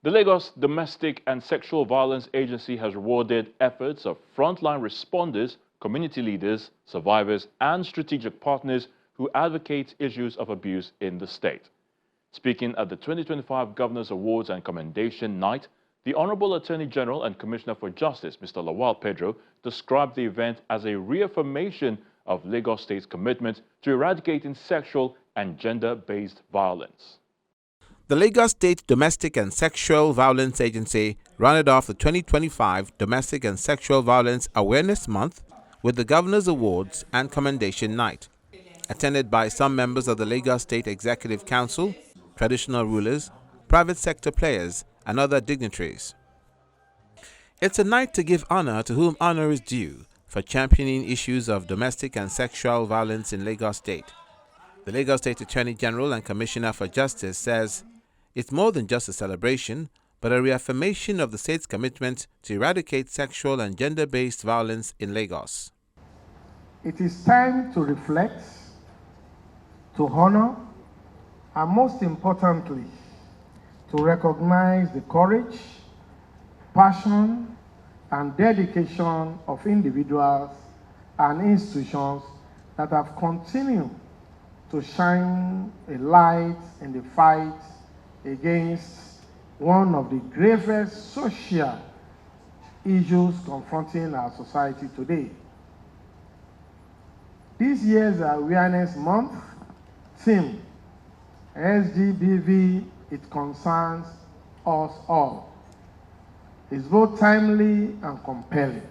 The Lagos Domestic and Sexual Violence Agency has rewarded efforts of frontline responders, community leaders, survivors, and strategic partners who advocate issues of abuse in the state. Speaking at the 2025 Governors Awards and Commendation Night, the Honorable Attorney General and Commissioner for Justice, Mr. Lawal Pedro, described the event as a reaffirmation of Lagos State's commitment to eradicating sexual and gender-based violence. The Lagos State Domestic and Sexual Violence Agency rounded off the 2025 Domestic and Sexual Violence Awareness Month with the Governors Awards and Commendation Night, attended by some members of the Lagos State Executive Council, traditional rulers, private sector players, and other dignitaries. It's a night to give honor to whom honor is due for championing issues of domestic and sexual violence in Lagos State. The Lagos State Attorney General and Commissioner for Justice says it's more than just a celebration, but a reaffirmation of the state's commitment to eradicate sexual and gender-based violence in Lagos. It is time to reflect, to honor, and most importantly, to recognize the courage, passion, and dedication of individuals and institutions that have continued to shine a light in the fight against one of the gravest social issues confronting our society today. This year's Awareness Month theme, SGBV, it concerns us all, is both timely and compelling.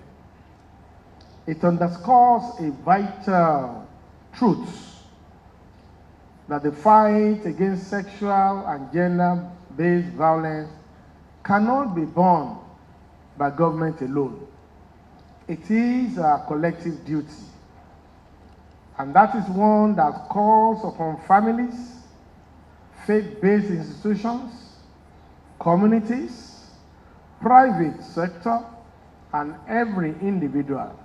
It underscores a vital truth that the fight against sexual and gender-based violence cannot be borne by government alone. It is our collective duty, and that is one that calls upon families, faith-based institutions, communities, private sector, and every individual.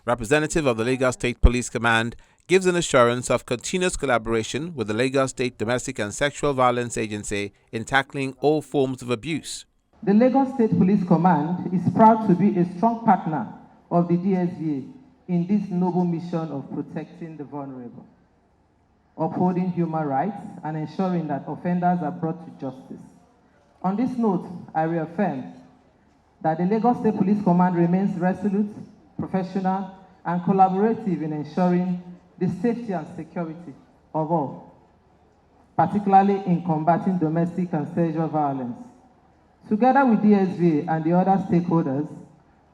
Representative of the Lagos State Police Command gives an assurance of continuous collaboration with the Lagos State Domestic and Sexual Violence Agency in tackling all forms of abuse. The Lagos State Police Command is proud to be a strong partner of the DSVA in this noble mission of protecting the vulnerable, upholding human rights, and ensuring that offenders are brought to justice. On this note, I reaffirm that the Lagos State Police Command remains resolute, professional, and collaborative in ensuring the safety and security of all, particularly in combating domestic and sexual violence. Together with DSVA and the other stakeholders,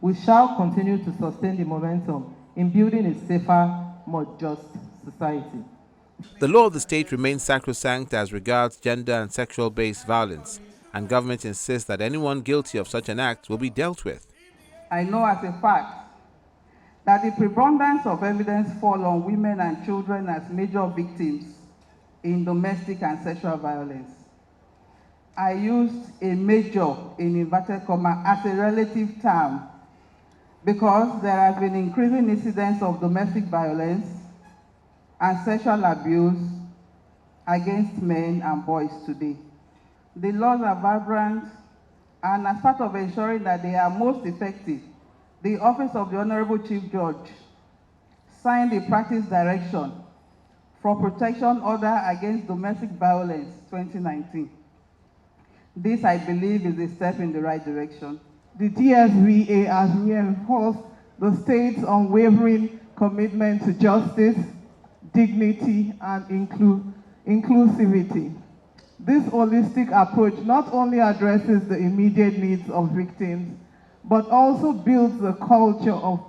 we shall continue to sustain the momentum in building a safer, more just society. The law of the state remains sacrosanct as regards gender and sexual-based violence, and government insists that anyone guilty of such an act will be dealt with. I know as a fact that the preponderance of evidence fall on women and children as major victims in domestic and sexual violence. I used a major in inverted comma as a relative term because there has been increasing incidents of domestic violence and sexual abuse against men and boys today. The laws are vibrant, and as part of ensuring that they are most effective, the Office of the Honorable Chief Judge signed the Practice Direction for Protection Order Against Domestic Violence 2019. This, I believe, is a step in the right direction. The DSVA has reinforced the state's unwavering commitment to justice, dignity, and inclusivity. This holistic approach not only addresses the immediate needs of victims, but also builds a culture of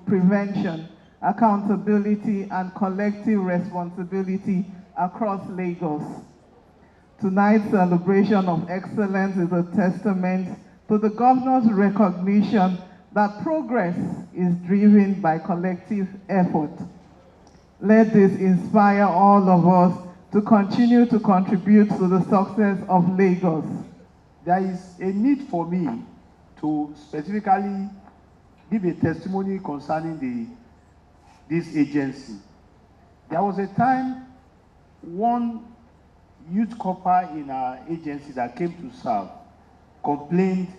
prevention, accountability, and collective responsibility across Lagos. Tonight's celebration of excellence is a testament to the governor's recognition that progress is driven by collective effort. Let this inspire all of us to continue to contribute to the success of Lagos. There is a need for me to specifically give a testimony concerning this agency. There was a time one youth corper in our agency that came to serve complained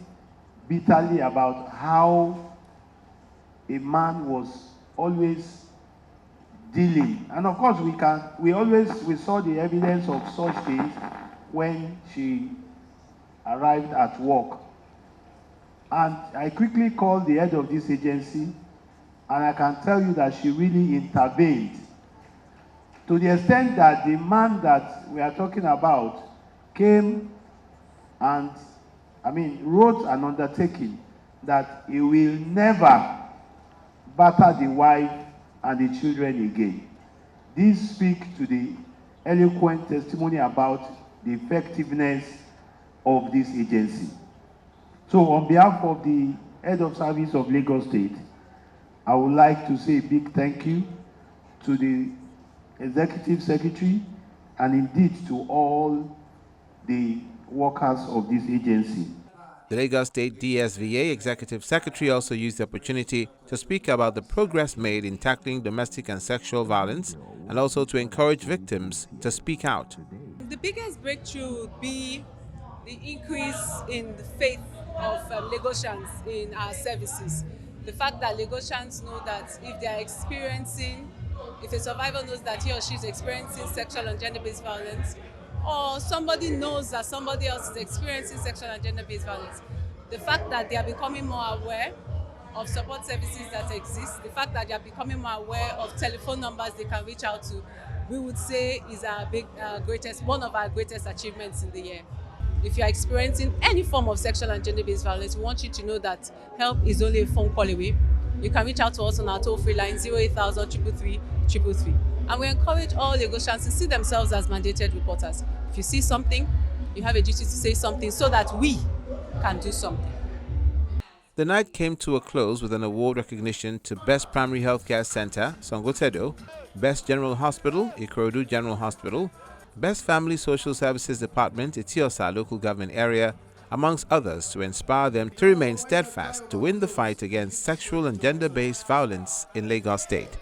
bitterly about how a man was always dealing. And of course, we saw the evidence of such things when she arrived at work. And I quickly called the head of this agency, and I can tell you that she really intervened, to the extent that the man that we are talking about came and, wrote an undertaking that he will never batter the wife and the children again. This speaks to the eloquent testimony about the effectiveness of this agency. So on behalf of the Head of Service of Lagos State, I would like to say a big thank you to the Executive Secretary and indeed to all the workers of this agency. The Lagos State DSVA Executive Secretary also used the opportunity to speak about the progress made in tackling domestic and sexual violence and also to encourage victims to speak out. The biggest breakthrough would be the increase in the faith of Lagosians in our services. The fact that Lagosians know that if a survivor knows that he or she is experiencing sexual and gender-based violence, or somebody knows that somebody else is experiencing sexual and gender-based violence, the fact that they are becoming more aware of support services that exist, the fact that they are becoming more aware of telephone numbers they can reach out to, we would say is one of our greatest achievements in the year. If you are experiencing any form of sexual and gender-based violence, we want you to know that help is only a phone call away. You can reach out to us on our toll-free line 08000 333 333. And we encourage all Lagosians to see themselves as mandated reporters. If you see something, you have a duty to say something so that we can do something. The night came to a close with an award recognition to Best Primary Healthcare Center, Songotedo, Best General Hospital, Ikorodu General Hospital, Best Family Social Services Department, Etiosa Local Government Area, amongst others, to inspire them to remain steadfast to win the fight against sexual and gender-based violence in Lagos State.